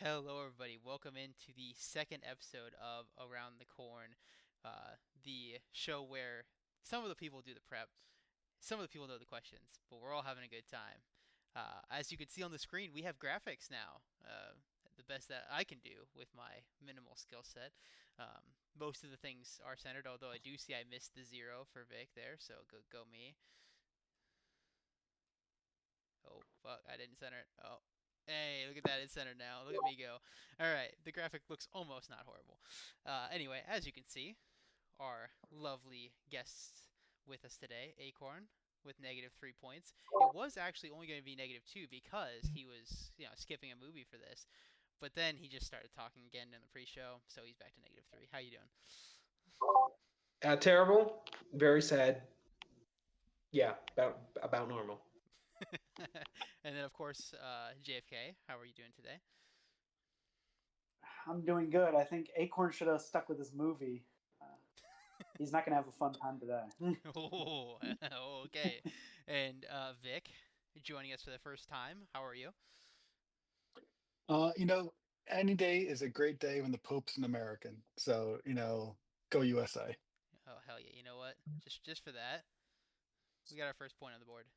Hello, everybody. Welcome into the second episode of Around the Corn, the show where some of the people do the prep, some of the people know the questions, but we're all having a good time. As you can see on the screen, we have graphics now. The best that I can do with my minimal skill set. Most of the things are centered, although I do see I missed the zero for Vic there, so go me. Oh, fuck, I didn't center it. Oh. Hey, look at that, it's centered now. Look at me go. Alright, the graphic looks almost not horrible. Anyway, as you can see, our lovely guests with us today, Acorn, with -3 points. It was actually only going to be -2 because he was, skipping a movie for this. But then he just started talking again in the pre-show, so he's back to -3. How you doing? Terrible, very sad. Yeah, about normal. And then, of course, JFK, how are you doing today? I'm doing good. I think Acorn should have stuck with his movie. Uh, he's not going to have a fun time today. Oh, okay. And Vic, joining us for the first time. How are you? Uh, you know, any day is a great day when the Pope's an American. So, go USA. Oh hell yeah! You know what? Just for that, we got our first point on the board.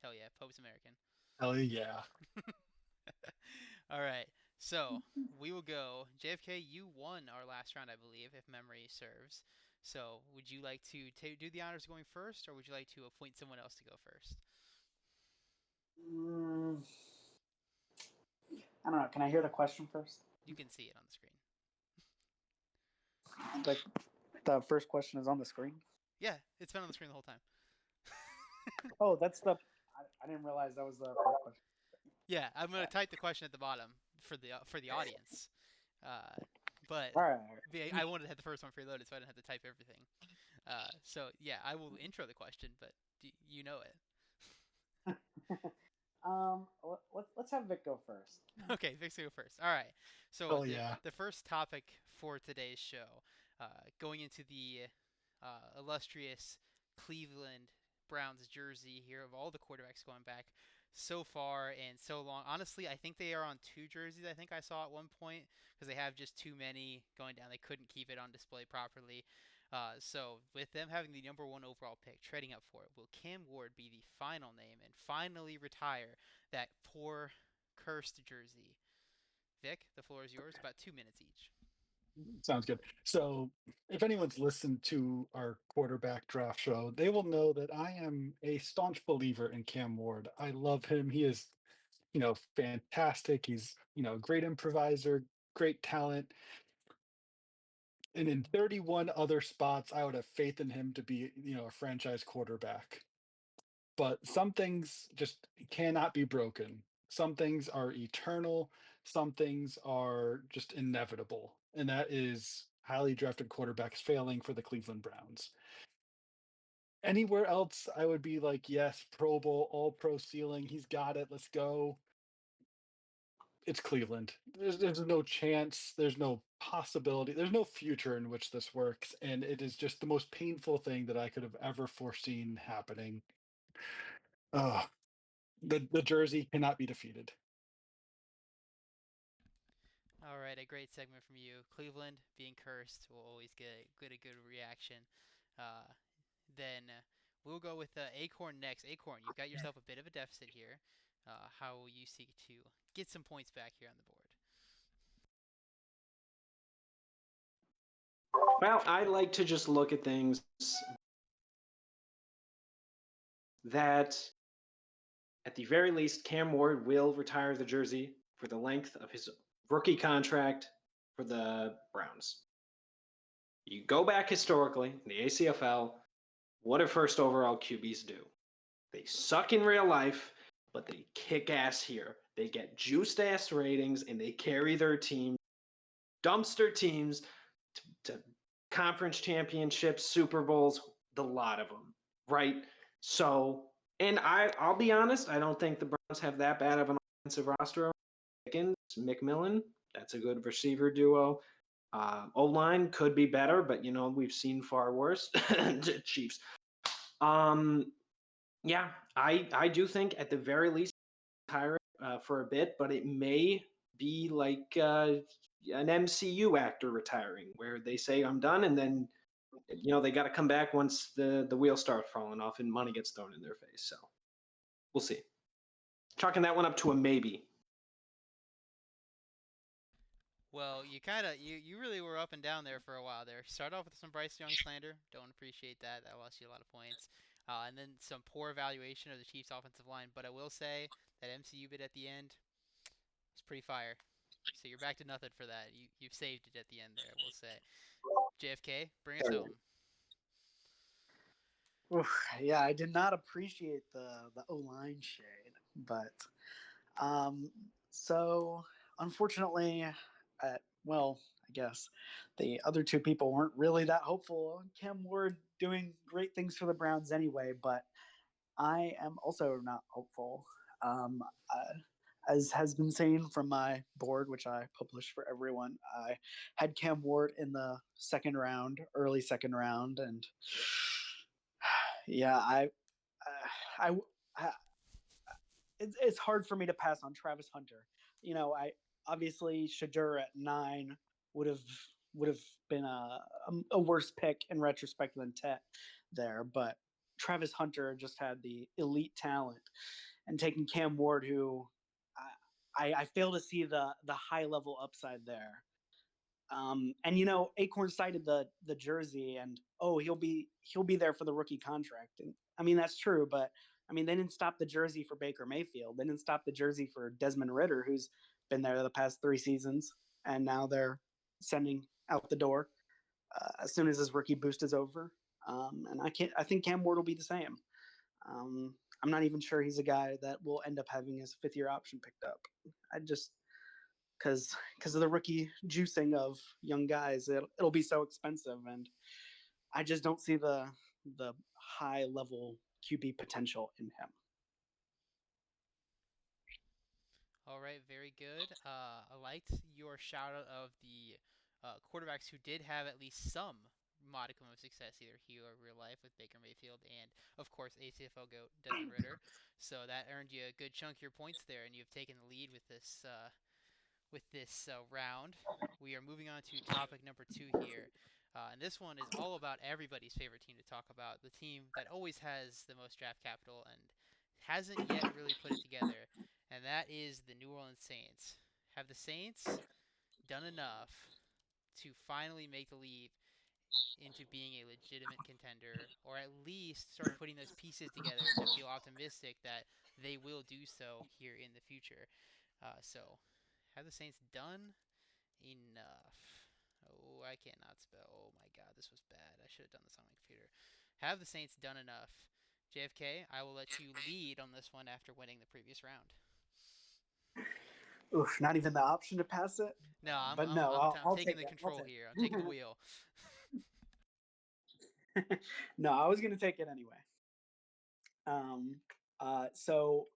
Hell yeah, Pope's American. Hell yeah. All right, so we will go. JFK, you won our last round, I believe, if memory serves. So, would you like to do the honors going first, or would you like to appoint someone else to go first? Mm, I don't know. Can I hear the question first? You can see it on the screen. Like, the first question is on the screen? Yeah, it's been on the screen the whole time. Oh, that's the. I didn't realize that was the first question. Yeah, I'm gonna type the question at the bottom for the audience. But All right. I wanted to have the first one preloaded, so I didn't have to type everything. So yeah, I will intro the question, but you know it. Let's have Vic go first. Okay, Vic's gonna go first. All right. So Hell yeah. the first topic for today's show, going into the illustrious Cleveland Browns jersey here of all the quarterbacks going back so far and so long. Honestly, I think they are on two jerseys. I think I saw at one point because they have just too many going down. They couldn't keep it on display properly. So with them having the number one overall pick, trading up for it, will Cam Ward be the final name and finally retire that poor cursed jersey? Vic, the floor is yours. About 2 minutes each. Sounds good. So, if anyone's listened to our quarterback draft show, they will know that I am a staunch believer in Cam Ward. I love him. He is, fantastic. He's, a great improviser, great talent. And in 31 other spots, I would have faith in him to be, a franchise quarterback. But some things just cannot be broken. Some things are eternal, some things are just inevitable. And that is highly drafted quarterbacks failing for the Cleveland Browns. Anywhere else, I would be like, yes, Pro Bowl, all pro ceiling. He's got it. Let's go. It's Cleveland. There's no chance. There's no possibility. There's no future in which this works. And it is just the most painful thing that I could have ever foreseen happening. Uh, the jersey cannot be defeated. All right, a great segment from you. Cleveland being cursed will always get a good reaction. Uh, then we'll go with Acorn next. Acorn, you've got yourself a bit of a deficit here. How will you seek to get some points back here on the board? Well, I like to just look at things that, at the very least, Cam Ward will retire the jersey for the length of his rookie contract for the Browns. You go back historically in the ACFL, what do first overall QBs do? They suck in real life, but they kick ass here. They get juiced ass ratings and they carry their team, dumpster teams, to conference championships, Super Bowls, the lot of them, right? So, and I'll be honest, I don't think the Browns have that bad of an offensive roster. Pickens, McMillan, that's a good receiver duo. O-line could be better, but we've seen far worse. Chiefs. Yeah, I do think at the very least retire for a bit, but it may be like an MCU actor retiring, where they say I'm done, and then they got to come back once the wheels start falling off and money gets thrown in their face. So we'll see. Chalking that one up to a maybe. Well, you really were up and down there for a while there. Start off with some Bryce Young slander. Don't appreciate that. That lost you a lot of points. And then some poor evaluation of the Chiefs' offensive line. But I will say that MCU bit at the end was pretty fire. So you're back to nothing for that. You've saved it at the end there. We'll say. JFK, bring us home. Oof, yeah, I did not appreciate the O line shade, but so unfortunately, well, I guess the other two people weren't really that hopeful. Cam Ward doing great things for the Browns anyway, but I am also not hopeful. Um, uh, as has been seen from my board, which I published for everyone, I had Cam Ward in the second round, early second round, and yeah, I, I it's hard for me to pass on Travis Hunter. I obviously Shadur at 9 would have would have been a worse pick in retrospect than Tet there, but Travis Hunter just had the elite talent, and taking Cam Ward, who I fail to see the high level upside there. And Acorn cited the jersey, and he'll be there for the rookie contract, and I mean that's true, but I mean they didn't stop the jersey for Baker Mayfield, they didn't stop the jersey for Desmond Ritter, who's been there the past 3 seasons, and now they're sending out the door as soon as his rookie boost is over. And I think Cam Ward will be the same. I'm not even sure he's a guy that will end up having his 5th-year option picked up. I just because of the rookie juicing of young guys, it'll be so expensive, and I just don't see the high level QB potential in him. All right, very good. I liked your shout out of the quarterbacks who did have at least some modicum of success, either here or real life, with Baker Mayfield and, of course, ACFL GOAT Desmond Ritter. So that earned you a good chunk of your points there, and you've taken the lead with this round. We are moving on to topic number 2 here. And this one is all about everybody's favorite team to talk about, the team that always has the most draft capital and hasn't yet really put it together, and that is the New Orleans Saints. Have the Saints done enough to finally make the leap into being a legitimate contender, or at least start putting those pieces together to feel optimistic that they will do so here in the future? So, have the Saints done enough? Oh, I cannot spell. Oh my god, this was bad. I should have done this on my computer. Have the Saints done enough? JFK, I will let you lead on this one after winning the previous round. Oof, not even the option to pass it. No, But no, I'll taking take the it. control here. I'm taking the wheel. No, I was going to take it anyway. So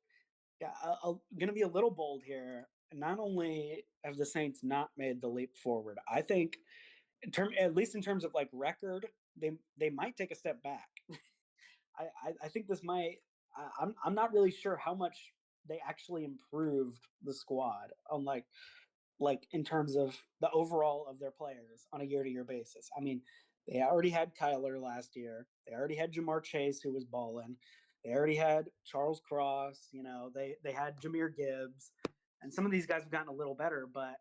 yeah, I'm going to be a little bold here. Not only have the Saints not made the leap forward, I think at least in terms of like record, they might take a step back. I think this might. I'm not really sure how much they actually improved the squad on like in terms of the overall of their players on a year-to-year basis. I mean, they already had Kyler last year. They already had Jamar Chase, who was balling. They already had Charles Cross. They had Jameer Gibbs, and some of these guys have gotten a little better. But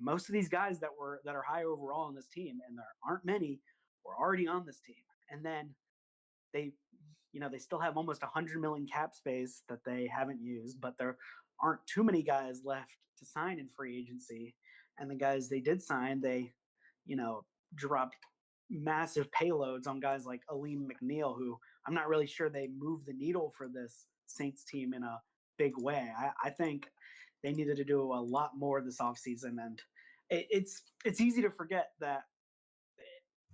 most of these guys that are high overall on this team, and there aren't many, were already on this team. And then they they still have almost 100 million cap space that they haven't used, but there aren't too many guys left to sign in free agency. And the guys they did sign, they dropped massive payloads on guys like Aleem McNeil, who I'm not really sure they move the needle for this Saints team in a big way. I think they needed to do a lot more this offseason, and it's easy to forget that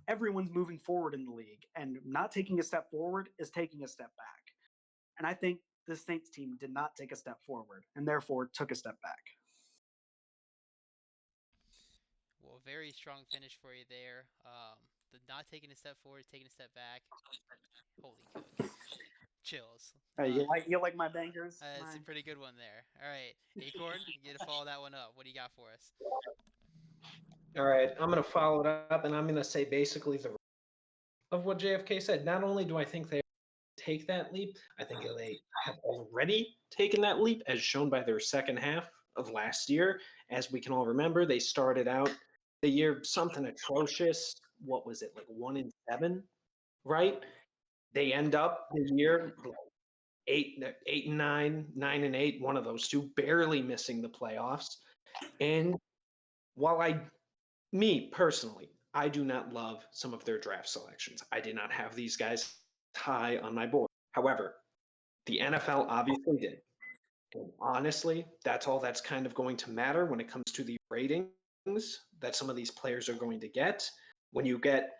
everyone's moving forward in the league, and not taking a step forward is taking a step back. And I think the Saints team did not take a step forward, and therefore took a step back. Well, very strong finish for you there. The not taking a step forward, taking a step back. Holy cook. chills. You like my bangers? It's a pretty good one there. All right, Acorn, you get to follow that one up. What do you got for us? All right, I'm going to follow it up, and I'm going to say basically the of what JFK said. Not only do I think they take that leap, I think they have already taken that leap, as shown by their second half of last year. As we can all remember, they started out the year something atrocious. What was it, like 1-7, right? They end up the year 8-9, 9-8, one of those two, barely missing the playoffs. And while me personally, I do not love some of their draft selections. I did not have these guys high on my board. However, the NFL obviously did. And honestly, that's all that's kind of going to matter when it comes to the ratings that some of these players are going to get. When you get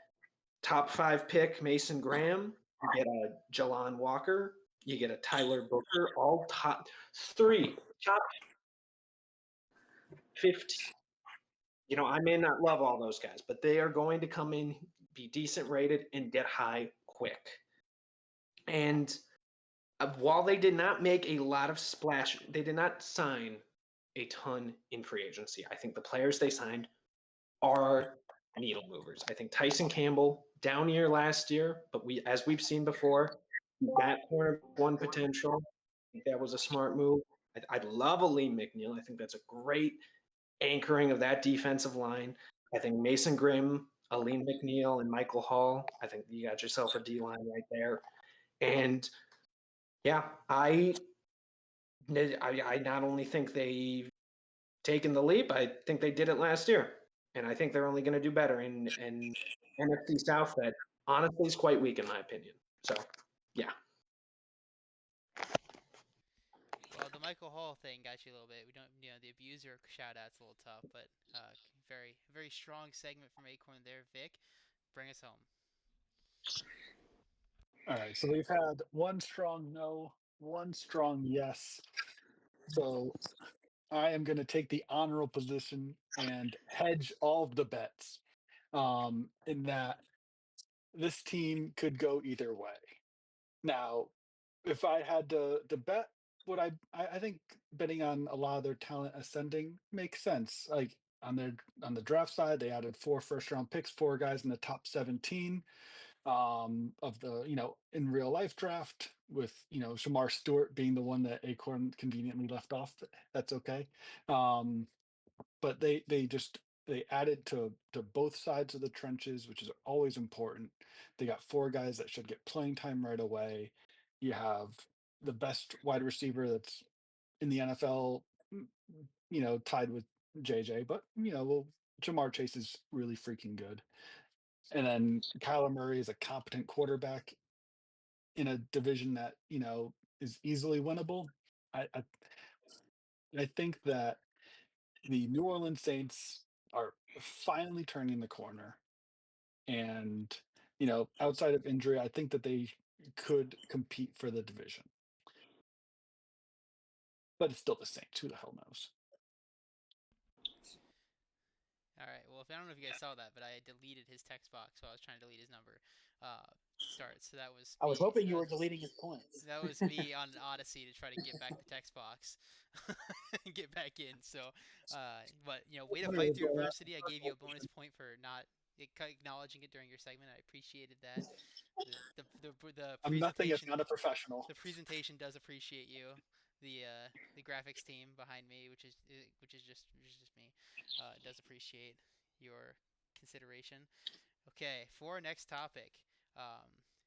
top 5 pick Mason Graham, you get a Jalon Walker, you get a Tyler Booker, all top 15. I may not love all those guys, but they are going to come in, be decent rated, and get high quick. And while they did not make a lot of splash, they did not sign a ton in free agency. I think the players they signed are needle movers. I think Tyson Campbell, down year last year, but as we've seen before, that corner one potential. I think that was a smart move. I love Aleem McNeil. I think that's a great anchoring of that defensive line. I think Mason Grimm, Aleem McNeil, and Michael Hall. I think you got yourself a D line right there. And yeah, I not only think they've taken the leap, I think they did it last year, and I think they're only going to do better in NFC South. That honestly is quite weak in my opinion. So yeah. Well, the Michael Hall thing got you a little bit. We don't, the abuser shout out's a little tough, but very, very strong segment from Acorn there. Vic, bring us home. All right, so we've had one strong no, one strong yes. So I am going to take the honorable position and hedge all of the bets, in that this team could go either way. Now, if I had to bet, what I think betting on a lot of their talent ascending makes sense. Like on the draft side, they added 4 first round picks, 4 guys in the top 17 of the in real life draft, with Shamar Stewart being the one that Acorn conveniently left off. That's okay. But they added to both sides of the trenches, which is always important. They got 4 guys that should get playing time right away. You have the best wide receiver that's in the NFL, tied with JJ, but Jamar Chase is really freaking good. And then Kyler Murray is a competent quarterback in a division that is easily winnable. I I, I think that the New Orleans Saints are finally turning the corner, and outside of injury, I think that they could compete for the division. But it's still the Saints. Who the hell knows? All right. Well, I don't know if you guys saw that, but I deleted his text box while I was trying to delete his number. Start. So that was I was me. hoping you were deleting his points. That was me on Odyssey to try to get back the text box and get back in. So, but way to fight through adversity. I gave you a bonus point for not acknowledging it during your segment. I appreciated that. The I'm nothing if presentation not a professional. the presentation does appreciate you. The graphics team behind me, which is just me, does appreciate your consideration. Okay, for our next topic,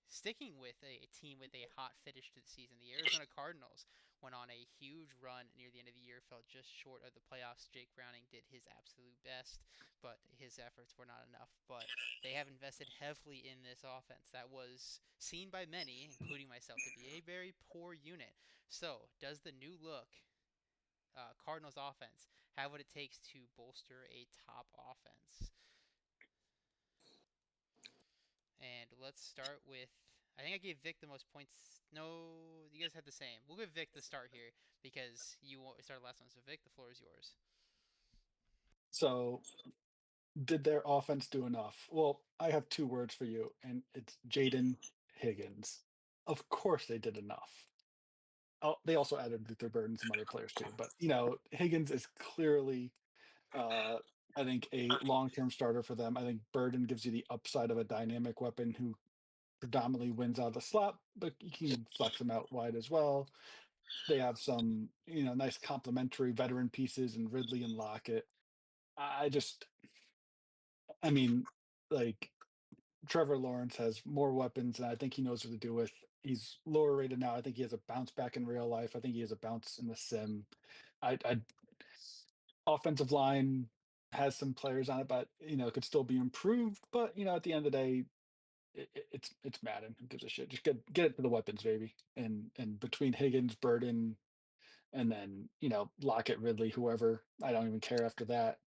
sticking with a team with a hot finish to the season, the Arizona Cardinals went on a huge run near the end of the year, fell just short of the playoffs. Jake Browning did his absolute best, but his efforts were not enough. But they have invested heavily in this offense that was seen by many, including myself, to be a very poor unit. So, does the new look Cardinals offense have what it takes to bolster a top offense? And let's start with. I think I gave Vic the most points. No, you guys had the same. We'll give Vic the start here because you started last one. So, Vic, the floor is yours. So, did their offense do enough? Well, I have 2 words for you, and it's Jaden Higgins. of course they did enough. Oh, they also added Luther Bird and some other players too. But Higgins is clearly, I think, a long-term starter for them. I think Burden gives you the upside of a dynamic weapon who predominantly wins out of the slot, but you can flex them out wide as well. They have some, nice complementary veteran pieces in Ridley and Lockett. I just, I mean, like Trevor Lawrence has more weapons, and I think he knows what to do with. He's lower rated now. I think he has a bounce back in real life. I think he has a bounce in the sim. I offensive line has some players on it, but it could still be improved. But at the end of the day, it's Madden. Who gives a shit? Just get it to the weapons, baby. And between Higgins, Burden, and then Lockett, Ridley, whoever, I don't even care after that.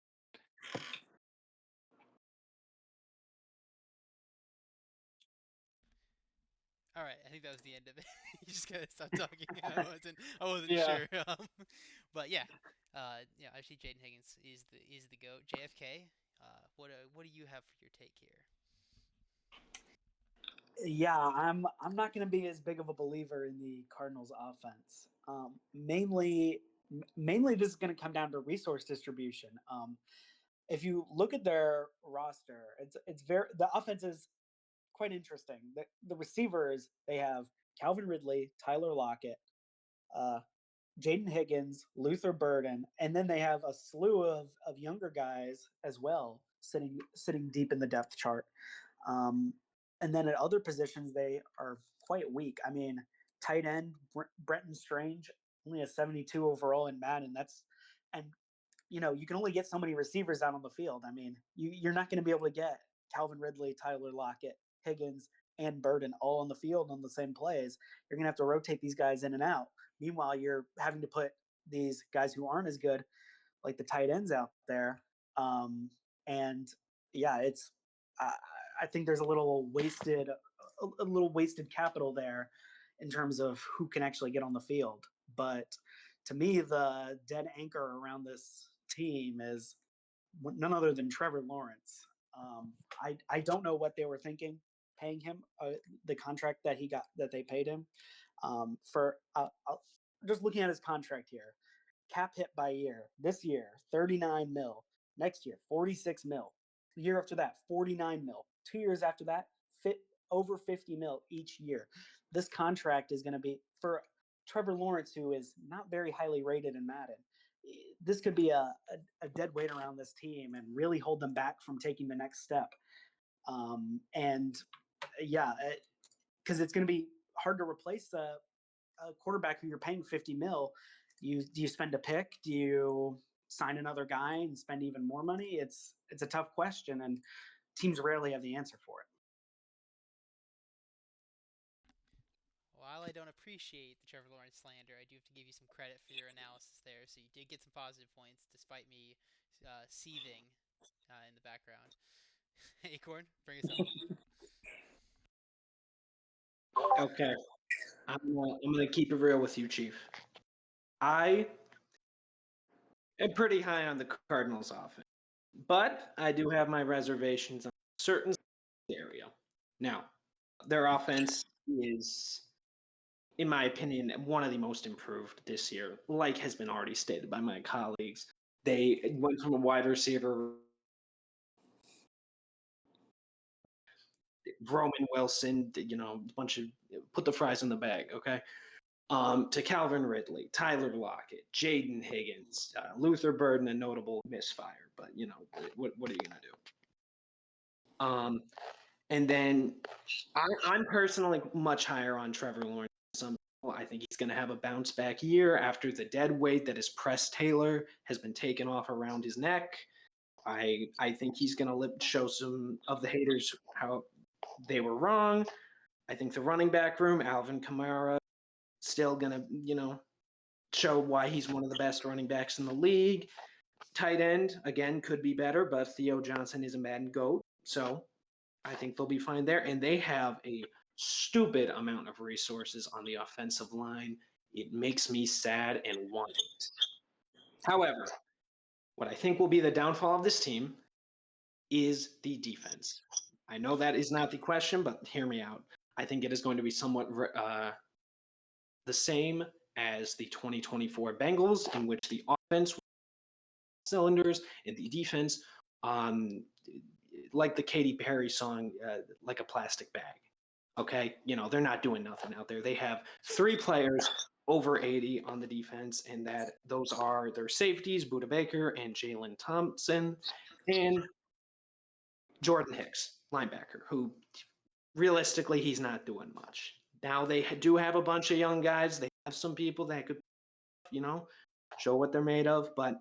All right, I think that was the end of it. You just gotta stop talking. I wasn't Yeah. sure. But yeah, actually, Jaden Higgins is the goat. JFK. What do you have for your take here? Yeah, I'm not going to be as big of a believer in the Cardinals' offense. Mainly, this is going to come down to resource distribution. If you look at their roster, the offense is quite interesting. The receivers, they have Calvin Ridley, Tyler Lockett, uh, Jaden Higgins, Luther Burden, and then they have a slew of younger guys as well sitting deep in the depth chart. Um, and then at other positions, they are quite weak. I mean, tight end Brenton Strange only a 72 overall in Madden. And you can only get so many receivers out on the field. I mean, you're not going to be able to get Calvin Ridley, Tyler Lockett, Higgins, and Burden all on the field on the same plays. You're going to have to rotate these guys in and out. Meanwhile, you're having to put these guys who aren't as good, like the tight ends, out there. And yeah, I think there's a little wasted capital there in terms of who can actually get on the field. But to me, the dead anchor around this team is none other than Trevor Lawrence. I don't know what they were thinking paying him the contract that they paid him for. Just looking at his contract here, cap hit by year. This year, 39 mil. Next year, 46 mil. The year after that, 49 mil. 2 years after that, over 50 mil each year. This contract is going to be for Trevor Lawrence, who is not very highly rated in Madden. This could be a dead weight around this team and really hold them back from taking the next step. And yeah, because it's going to be hard to replace a quarterback who you're paying 50 mil. Do you spend a pick? Do you sign another guy and spend even more money? It's a tough question, and teams rarely have the answer for it. While I don't appreciate the Trevor Lawrence slander, I do have to give you some credit for your analysis there. So you did get some positive points despite me seething in the background. Acorn, bring us home. Okay, I'm gonna keep it real with you, Chief. I am pretty high on the Cardinals' offense, but I do have my reservations on certain area. Now, their offense is, in my opinion, one of the most improved this year, like has been already stated by my colleagues. They went from a wide receiver, Roman Wilson, a bunch of put the fries in the bag, okay? To Calvin Ridley, Tyler Lockett, Jaden Higgins, Luther Burden, a notable misfire, but what are you gonna do? And then I'm personally much higher on Trevor Lawrence. I think he's going to have a bounce back year after the dead weight that is Press Taylor has been taken off around his neck. I think he's going to show some of the haters how they were wrong. I think the running back room, Alvin Kamara, still going to, show why he's one of the best running backs in the league. Tight end, again, could be better, but Theo Johnson is a Madden GOAT. So I think they'll be fine there. And they have a stupid amount of resources on the offensive line. It makes me sad and want it. However, what I think will be the downfall of this team is the defense. I know that is not the question, but hear me out. I think it is going to be somewhat the same as the 2024 Bengals, in which the offense cylinders and the defense, like the Katy Perry song, like a plastic bag. Okay, they're not doing nothing out there. They have 3 players over 80 on the defense, and those are their safeties, Buda Baker and Jalen Thompson, and Jordan Hicks, linebacker, who realistically he's not doing much. Now they do have a bunch of young guys. They have some people that could, show what they're made of, but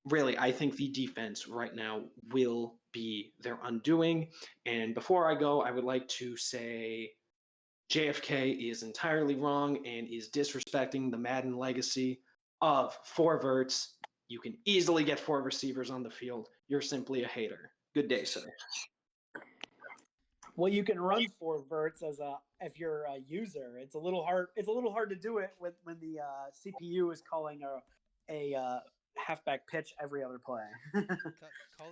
really, I think the defense right now will be their undoing. And before I go, I would like to say JFK is entirely wrong and is disrespecting the Madden legacy of 4 verts. You can easily get 4 receivers on the field. You're simply a hater. Good day, sir. Well, you can run 4 verts if you're a user. It's a little hard. It's a little hard to do it when the CPU is calling a halfback pitch every other play.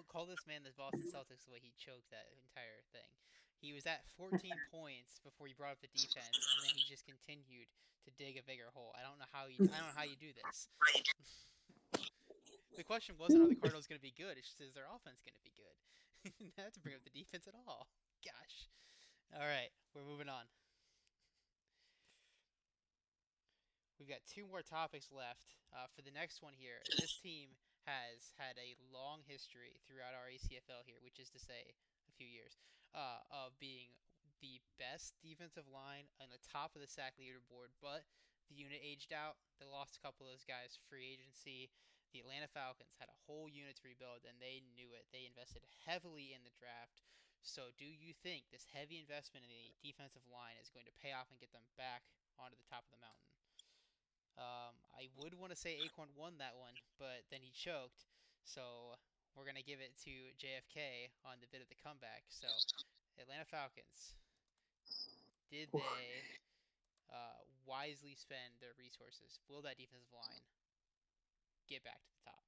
Call this man the Boston Celtics the way he choked that entire thing. He was at 14 points before he brought up the defense, and then he just continued to dig a bigger hole. I don't know how you do this. The question wasn't, are the Cardinals going to be good? It's just, is their offense going to be good? Not to bring up the defense at all. Gosh. All right, we're moving on. We've got 2 more topics left. For the next one here, this team has had a long history throughout our ACFL here, which is to say a few years, of being the best defensive line on the top of the sack leaderboard, but the unit aged out. They lost a couple of those guys free agency. The Atlanta Falcons had a whole unit to rebuild, and they knew it. They invested heavily in the draft. So do you think this heavy investment in the defensive line is going to pay off and get them back onto the top of the mountain? I would want to say Acorn won that one, but then he choked. So we're going to give it to JFK on the bit of the comeback. So Atlanta Falcons, did they wisely spend their resources? Will that defensive line get back to the top?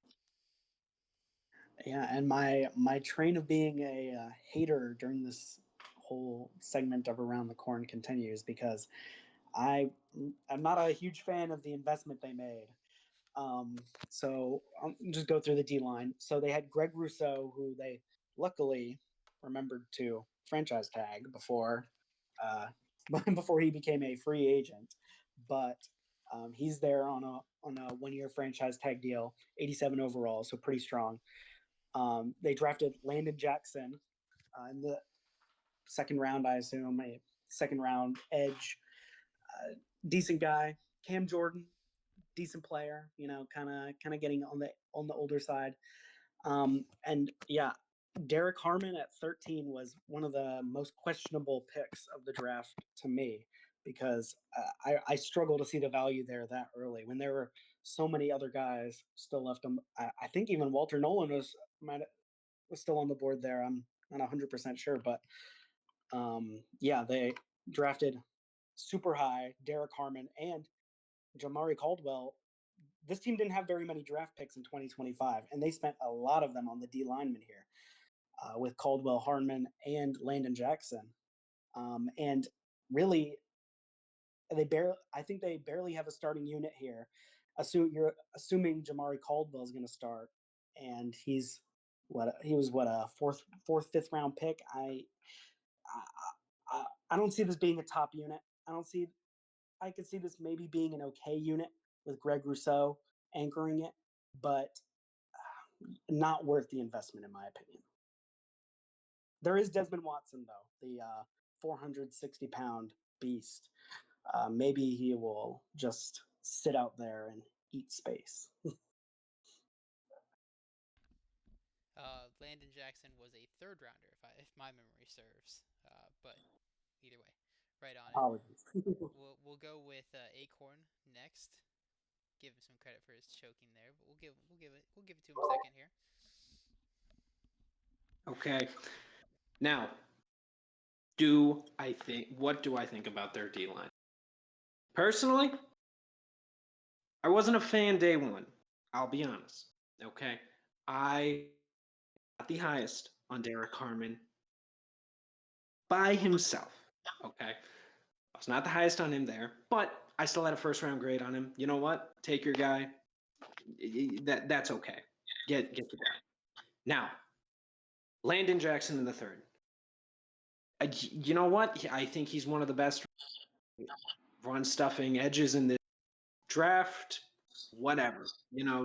Yeah, and my train of being a hater during this whole segment of Around the Corn continues because I'm not a huge fan of the investment they made. So I'll just go through the D line. So they had Greg Rousseau, who they luckily remembered to franchise tag before before he became a free agent, but he's there on a 1-year franchise tag deal, 87 overall, so pretty strong. They drafted Landon Jackson in the 2nd round, I assume, a 2nd round edge, decent guy. Cam Jordan, decent player, kind of getting on the older side. And yeah, Derek Harmon at 13 was one of the most questionable picks of the draft to me because I struggle to see the value there that early when there were so many other guys still left. I think even Walter Nolan was still on the board there. I'm not 100% sure, but yeah, they drafted super high Derek Harmon and Jamari Caldwell. This team didn't have very many draft picks in 2025, and they spent a lot of them on the D linemen here with Caldwell, Harmon, and Landon Jackson. And really, I think they barely have a starting unit here. You're assuming Jamari Caldwell is going to start, and he was a fourth, 5th round pick. I don't see this being a top unit. I could see this maybe being an okay unit with Greg Rousseau anchoring it, but not worth the investment in my opinion. There is Desmond Watson though, the 460-pound beast. Maybe he will just sit out there and eat space. Landon Jackson was a 3rd rounder, if my memory serves. But either way, right on it. Apologies. We'll go with Acorn next. Give him some credit for his choking there, but we'll give it to him a second here. Okay. Now, what do I think about their D line? Personally, I wasn't a fan day one. I'll be honest. Okay. I got the highest on Derek Harmon by himself. Okay. I was not the highest on him there, but I still had a first round grade on him. You know what? Take your guy. That's okay. Get the guy. Now, Landon Jackson in the third. You know what? I think he's one of the best run stuffing edges in this draft. Whatever.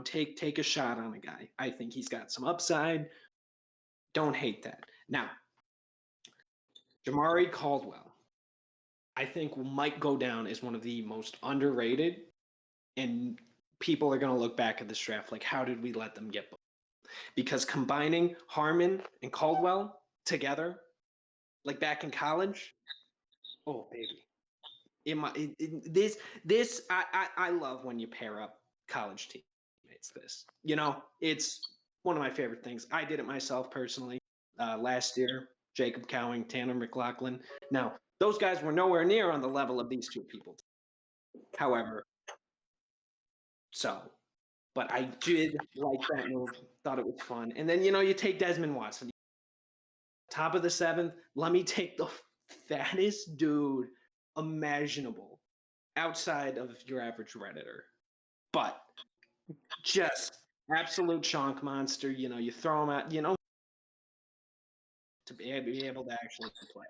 Take a shot on a guy. I think he's got some upside. Don't hate that. Now, Jamari Caldwell, I think might go down as one of the most underrated, and people are going to look back at this draft like, how did we let them get both? Because combining Harmon and Caldwell together, like back in college, oh baby, I love when you pair up college teammates. It's one of my favorite things. I did it myself personally last year. Jacob Cowing, Tanner McLaughlin. Now, those guys were nowhere near on the level of these two people. However, but I did like that move. Thought it was fun. And then you take Desmond Watson, top of the seventh. Let me take the fattest dude imaginable outside of your average Redditor, but just absolute chunk monster. You throw him out, to be able to actually play.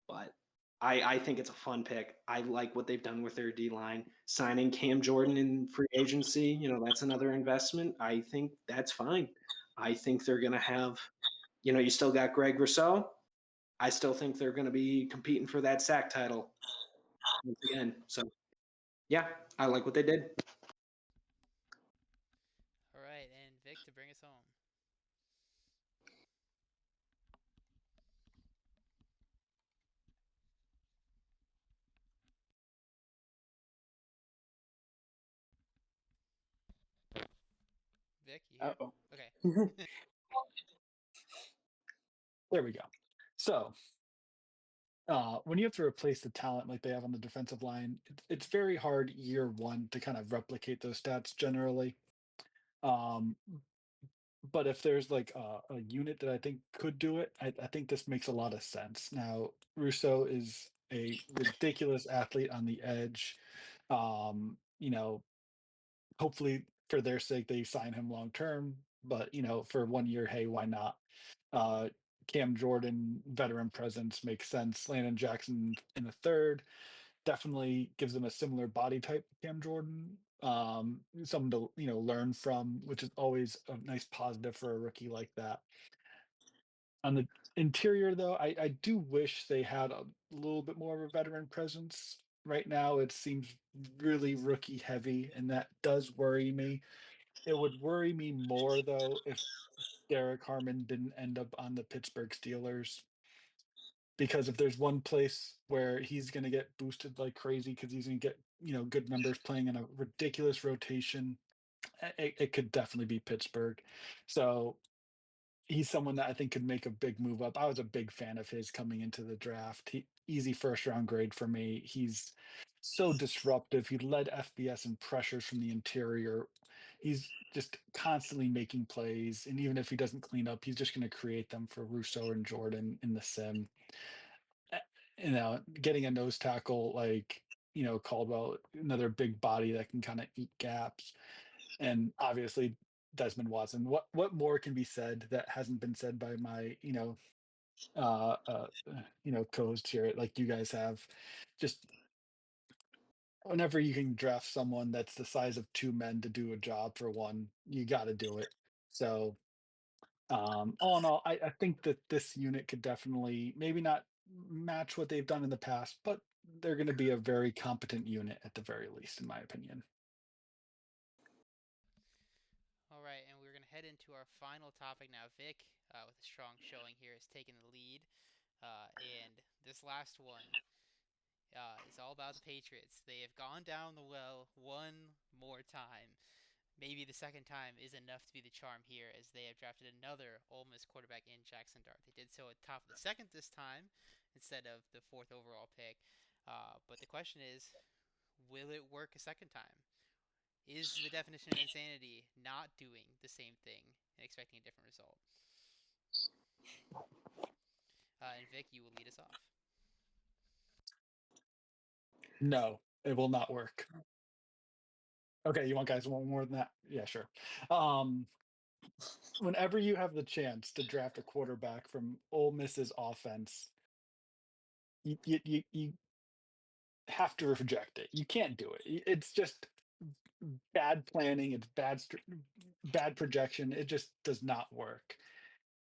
But I think it's a fun pick. I like what they've done with their D line. Signing Cam Jordan in free agency, that's another investment. I think that's fine. I think they're going to have, you still got Greg Rousseau. I still think they're going to be competing for that sack title once again. So, yeah, I like what they did. All right, and Vic to bring us home. Vic, you here? Uh-oh. Okay. There we go. So, when you have to replace the talent like they have on the defensive line, it's very hard year one to kind of replicate those stats generally. Um, but if there's like a unit that I think could do it, I think this makes a lot of sense. Now, Russo is a ridiculous athlete on the edge. You know, hopefully for their sake they sign him long term, but for 1 year, hey, why not? Uh, Cam Jordan, veteran presence makes sense. Landon Jackson in the third definitely gives them a similar body type to Cam Jordan. Someone to learn from, which is always a nice positive for a rookie like that. On the interior, though, I do wish they had a little bit more of a veteran presence. Right now, it seems really rookie heavy, and that does worry me. It would worry me more, though, if Derek Harmon didn't end up on the Pittsburgh Steelers. Because if there's one place where he's going to get boosted like crazy because he's going to get good numbers playing in a ridiculous rotation, it could definitely be Pittsburgh. So he's someone that I think could make a big move up. I was a big fan of his coming into the draft. Easy first round grade for me. He's so disruptive. He led FBS in pressures from the interior. He's just constantly making plays, and even if he doesn't clean up, he's just going to create them for Russo and Jordan in the sim. Getting a nose tackle like Caldwell, another big body that can kind of eat gaps, and obviously Desmond Watson. What more can be said that hasn't been said by my co-hosts here, like you guys have? Just whenever you can draft someone that's the size of two men to do a job for one, you got to do it. So all in all, I think that this unit could definitely maybe not match what they've done in the past, but they're going to be a very competent unit at the very least, in my opinion. All right, and we're going to head into our final topic now. Vic, with a strong showing here, is taking the lead. And this last one is all about the Patriots. They have gone down the well one more time. Maybe the second time is enough to be the charm here, as they have drafted another Ole Miss quarterback in Jackson Dart. They did so at the top of the second this time instead of the fourth overall pick. But the question is, will it work a second time? Is the definition of insanity not doing the same thing and expecting a different result? And Vic, you will lead us off. No, it will not work. Okay, you want guys want more than that? Yeah, sure. Whenever you have the chance to draft a quarterback from Ole Miss's offense, you have to reject it. You can't do it. It's just bad planning. It's bad projection. It just does not work.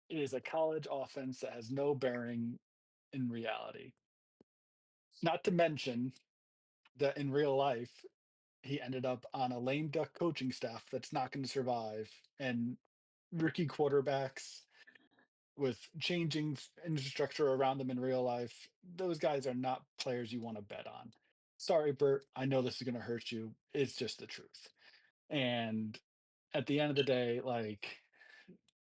It is a college offense that has no bearing in reality. Not to mention that in real life, he ended up on a lame duck coaching staff that's not going to survive, and rookie quarterbacks with changing infrastructure around them in real life, those guys are not players you want to bet on. Sorry, Bert. I know this is going to hurt you. It's just the truth. And at the end of the day, like,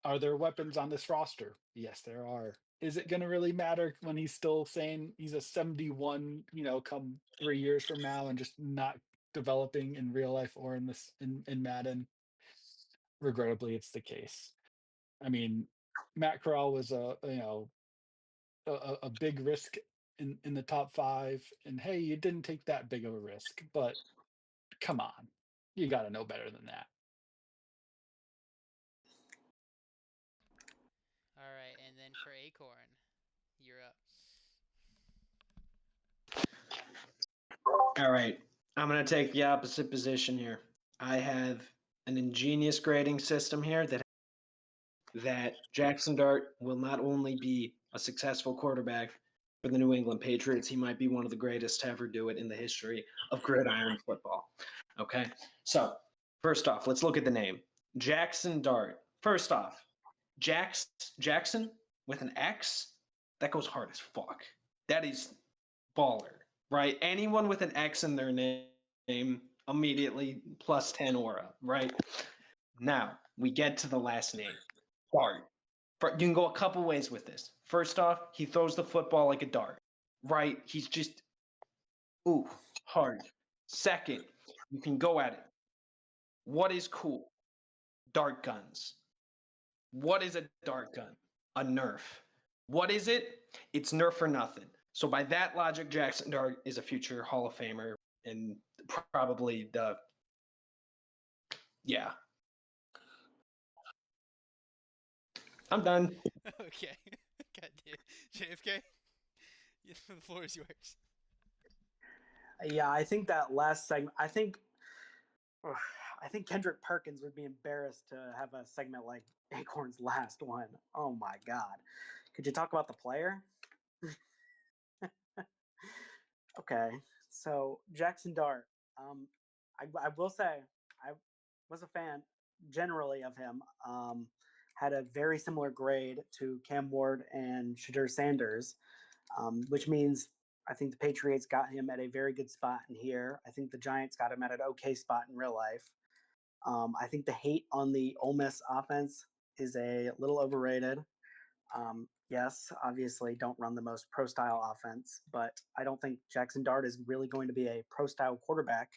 are there weapons on this roster? Yes, there are. Is it going to really matter when he's still saying he's a 71, come 3 years from now and just not developing in real life or in Madden? Regrettably, it's the case. I mean, Matt Corral was a big risk in the top 5, and hey, you didn't take that big of a risk, but come on, you got to know better than that. All right, and then for Acorn, you're up. All right. I'm going to take the opposite position here. I have an ingenious grading system here that Jackson Dart will not only be a successful quarterback for the New England Patriots, he might be one of the greatest to ever do it in the history of gridiron football. Okay. So, first off, let's look at the name. Jackson Dart. First off, Jackson with an X, that goes hard as fuck. That is baller, right? Anyone with an X in their name immediately plus 10 aura, right? Now, we get to the last name, Dart. You can go a couple ways with this. First off, he throws the football like a dart, right? He's just, ooh, hard. Second, you can go at it. What is cool? Dart guns. What is a dart gun? A Nerf. What is it? It's Nerf or nothing. So by that logic, Jackson Dart is a future Hall of Famer and probably yeah. I'm done. Okay. God damn. JFK, the floor is yours. Yeah, I think that last segment. I think Kendrick Perkins would be embarrassed to have a segment like Acorn's last one. Oh my God! Could you talk about the player? Okay, so Jackson Dart. I will say I was a fan generally of him. Had a very similar grade to Cam Ward and Shadur Sanders, which means I think the Patriots got him at a very good spot in here. I think the Giants got him at an okay spot in real life. I think the hate on the Ole Miss offense is a little overrated. Yes, obviously, don't run the most pro style offense, but I don't think Jackson Dart is really going to be a pro style quarterback.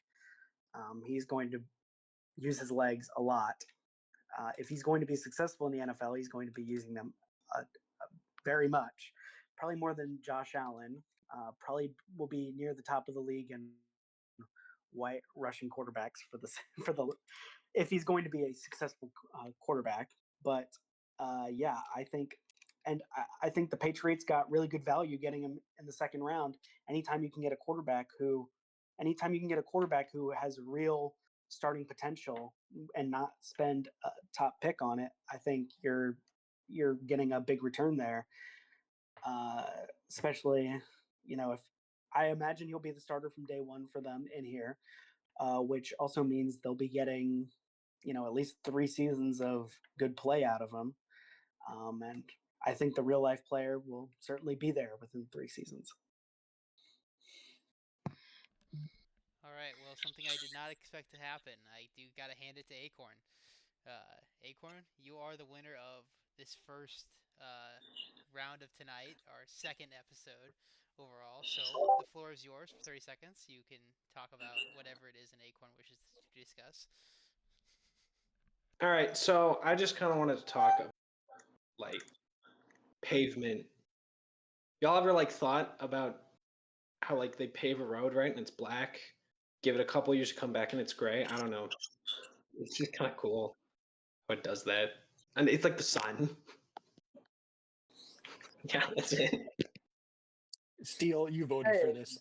He's going to use his legs a lot. If he's going to be successful in the NFL, he's going to be using them very much, probably more than Josh Allen. Probably will be near the top of the league in white rushing quarterbacks for the if he's going to be a successful quarterback. But yeah, I think I think the Patriots got really good value getting him in the second round. Anytime you can get a quarterback who has real starting potential and not spend a top pick on it, I think you're getting a big return there. Especially, if I imagine he'll be the starter from day one for them in here, which also means they'll be getting, at least 3 seasons of good play out of him. And I think the real life player will certainly be there within 3 seasons. All right. Well, something I did not expect to happen. I do got to hand it to Acorn. Acorn, you are the winner of this first round of tonight, our second episode overall. So the floor is yours for 30 seconds. You can talk about whatever it is an Acorn wishes to discuss. All right, so I just kind of wanted to talk about, like, pavement. Y'all ever thought about how like they pave a road, right, and it's black. Give it a couple years to come back and it's gray. I don't know. It's just kind of cool how it does that, and it's like the sun. Yeah, that's it. Steele, you voted for this.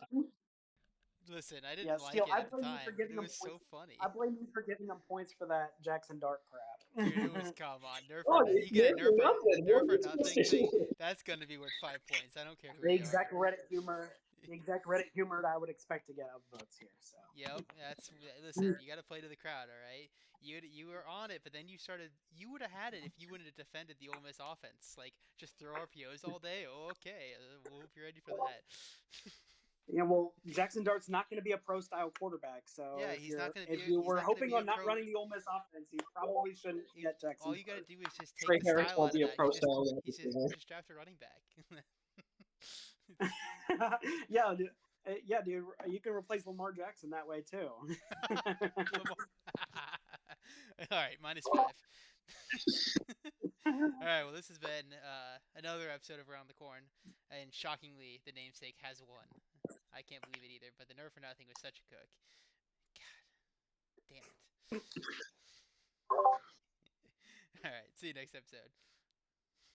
Listen, I didn't Yeah, like Steele, it I at the blame you for time, but giving it him was so points. funny. I blame you for giving him points for that Jackson Dart crap. Dude, it was come on, nerf Oh, or you get a nerf love it. What nerf are or you supposed nothing to thing. do? That's gonna be worth 5 points. I don't care who the you are. exact Reddit humor, that I would expect to get upvotes here. So Yep, listen. You got to play to the crowd, all right. You were on it, but then you started. You would have had it if you wouldn't have defended the Ole Miss offense. Like just throw RPOs all day. Oh, okay, we'll hope you're ready for that. yeah, well, Jackson Dart's not going to be a pro style quarterback. So Yeah, if he's not going to be. if you He's were not going to hoping be a on not pro. running the Ole Miss offense, you probably shouldn't get Jackson. All you got to do is just take Trey the Harris style won't out of be a that. pro style. He's just draft a running back. yeah, dude. Yeah, dude, you can replace Lamar Jackson that way too. All right, -5. All right, well, this has been another episode of Around the Corn, and shockingly, the namesake has won. I can't believe it either, but the Nerf or Nothing was such a cook. God damn it. All right, see you next episode.